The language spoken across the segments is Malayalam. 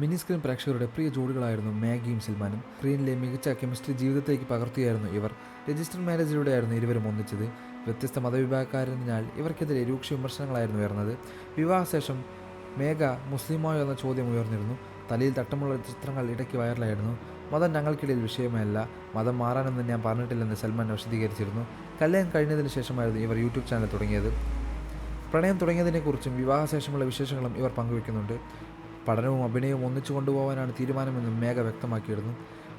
മിനി സ്ക്രീൻ പ്രേക്ഷകരുടെ പ്രിയ ജോഡികളായിരുന്നു മാഗിയും സൽമാനും. സ്ക്രീനിലെ മികച്ച കെമിസ്ട്രി ജീവിതത്തിലേക്ക് പകർത്തുകയായിരുന്നു ഇവർ. രജിസ്റ്റർ മാരേജിലൂടെയായിരുന്നു ഇരുവരും ഒന്നിച്ചത്. വ്യത്യസ്ത മതവിഭാഗക്കാരനാൽ ഇവർക്കെതിരെ രൂക്ഷ വിമർശനങ്ങളായിരുന്നു ഉയർന്നത്. വിവാഹശേഷം മേഘ മുസ്ലിമായോ എന്ന ചോദ്യം ഉയർന്നിരുന്നു. തലയിൽ തട്ടമുള്ള ചിത്രങ്ങൾ ഇടയ്ക്ക് വൈറലായിരുന്നു. മതം ഞങ്ങൾക്കിടയിൽ വിഷയമല്ല, മതം മാറാനൊന്നും ഞാൻ പറഞ്ഞിട്ടില്ലെന്ന് സൽമാൻ വിശദീകരിച്ചിരുന്നു. കല്യാണം കഴിഞ്ഞതിന് ശേഷമായിരുന്നു ഇവർ യൂട്യൂബ് ചാനൽ തുടങ്ങിയത്. പ്രണയം തുടങ്ങിയതിനെക്കുറിച്ചും വിവാഹശേഷമുള്ള വിശേഷങ്ങളും ഇവർ പങ്കുവെക്കുന്നുണ്ട്. പഠനവും അഭിനയവും ഒന്നിച്ചു കൊണ്ടുപോകാനാണ് തീരുമാനമെന്നും മേഘ വ്യക്തമാക്കിയിരുന്നു.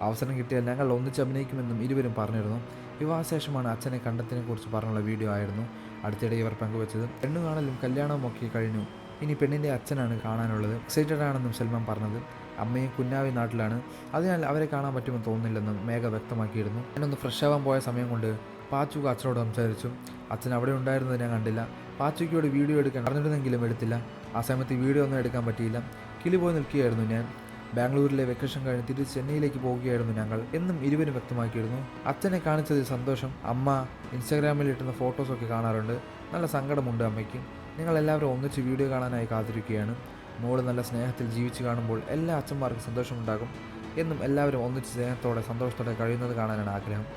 അവസരം കിട്ടിയാൽ ഞങ്ങൾ ഒന്നിച്ച് അഭിനയിക്കുമെന്നും ഇരുവരും പറഞ്ഞിരുന്നു. വിവാഹശേഷമാണ് അച്ഛനെ കണ്ടെത്തിനെക്കുറിച്ച് പറഞ്ഞുള്ള വീഡിയോ ആയിരുന്നു അടുത്തിടെ ഇവർ പങ്കുവച്ചത്. പെണ്ണു കാണലും കല്യാണവും ഒക്കെ കഴിഞ്ഞു, ഇനി പെണ്ണിൻ്റെ അച്ഛനാണ് കാണാനുള്ളത്. എക്സൈറ്റഡ് ആണെന്നും സൽമാൻ പറഞ്ഞത്. അമ്മയും കുഞ്ഞാവി നാട്ടിലാണ്, അതിനാൽ അവരെ കാണാൻ പറ്റുമെന്ന് തോന്നുന്നില്ലെന്നും മേഘ വ്യക്തമാക്കിയിരുന്നു. ഞാനൊന്ന് ഫ്രഷ് ആവാൻ പോയ സമയം കൊണ്ട് പാച്ചുക്ക് അച്ഛനോട് സംസാരിച്ചു. അച്ഛൻ അവിടെ ഉണ്ടായിരുന്നത് ഞാൻ കണ്ടില്ല. പാച്ചുക്കയോട് വീഡിയോ എടുക്കാൻ പറഞ്ഞിരുന്നെങ്കിലും എടുത്തില്ല. ആ സമയത്ത് വീഡിയോ ഒന്നും എടുക്കാൻ പറ്റിയില്ല. കിളി പോയി നിൽക്കുകയായിരുന്നു ഞാൻ. ബാംഗ്ലൂരിലെ വെക്കേഷൻ കഴിഞ്ഞ് തിരിച്ച് ചെന്നൈയിലേക്ക് പോവുകയായിരുന്നു ഞങ്ങൾ എന്നും ഇരുവരും വ്യക്തമാക്കിയിരുന്നു. അച്ഛനെ കാണിച്ചതിൽ സന്തോഷം. അമ്മ ഇൻസ്റ്റാഗ്രാമിൽ ഇട്ടുന്ന ഫോട്ടോസൊക്കെ കാണാറുണ്ട്. നല്ല സങ്കടമുണ്ട് അമ്മയ്ക്ക്. നിങ്ങളെല്ലാവരും ഒന്നിച്ച് വീഡിയോ കാണാനായി കാത്തിരിക്കുകയാണ്. മോള് നല്ല സ്നേഹത്തിൽ ജീവിച്ച് കാണുമ്പോൾ എല്ലാ അച്ഛന്മാർക്കും സന്തോഷമുണ്ടാകും എന്നും എല്ലാവരും ഒന്നിച്ച് സ്നേഹത്തോടെ സന്തോഷത്തോടെ കഴിയുന്നത് കാണാനാണ് ആഗ്രഹം.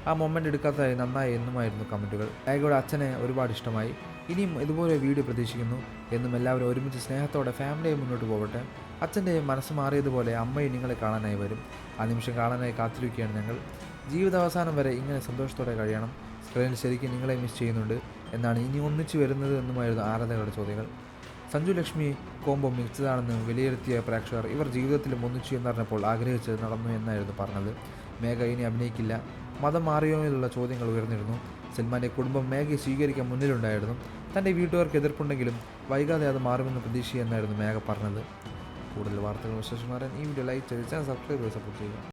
ആ മൊമെൻ്റ് എടുക്കാത്തതായി നന്നായി എന്നുമായിരുന്നു കമൻറ്റുകൾ. മേഘയുടെ അച്ഛനെ ഒരുപാട് ഇഷ്ടമായി. ഇനിയും ഇതുപോലെ വീഡിയോ പ്രതീക്ഷിക്കുന്നു എന്നും എല്ലാവരും ഒരുമിച്ച് സ്നേഹത്തോടെ ഫാമിലിയെ മുന്നോട്ട് പോകട്ടെ. അച്ഛൻ്റെ മനസ്സ് മാറിയതുപോലെ അമ്മയും നിങ്ങളെ കാണാനായി വരും. ആ നിമിഷം കാണാനായി കാത്തിരിക്കുകയാണ് ഞങ്ങൾ. ജീവിതാവസാനം വരെ ഇങ്ങനെ സന്തോഷത്തോടെ കഴിയണം. സ്ക്രീനിൽ ശരിക്കും നിങ്ങളെ മിസ് ചെയ്യുന്നുണ്ട് എന്നാണ് ഇനി ഒന്നിച്ച് വരുന്നത് എന്നുമായിരുന്നു ആരാധകരുടെ ചോദ്യങ്ങൾ. സഞ്ജു ലക്ഷ്മി കോംബോ മികച്ചതാണെന്ന് വിലയിരുത്തിയ പ്രേക്ഷകർ ഇവർ ജീവിതത്തിലും ഒന്നിച്ചു എന്നറിഞ്ഞപ്പോൾ ആഗ്രഹിച്ചത് നടന്നു എന്നായിരുന്നു പറഞ്ഞത്. മേഘ ഇനി അഭിനയിക്കില്ല. മതം മാറിയോ എന്നുള്ള ചോദ്യങ്ങൾ ഉയർന്നിരുന്നു. സൽമാൻ്റെ കുടുംബം മേഘയെ സ്വീകരിക്കാൻ മുന്നിലുണ്ടായിരുന്നു. തൻ്റെ വീട്ടുകാർക്ക് എതിർപ്പുണ്ടെങ്കിലും വൈകാതെ അത് മാറുമെന്ന് പ്രതീക്ഷയെന്നായിരുന്നു മേഘ പറഞ്ഞത്. കൂടുതൽ വാർത്തകൾ വിശേഷമാരാൻ ഈ വീഡിയോ ലൈക്ക് ചെയ്ത് ചാനൽ സബ്സ്ക്രൈബ് ചെയ്ത് സപ്പോർട്ട് ചെയ്യുക.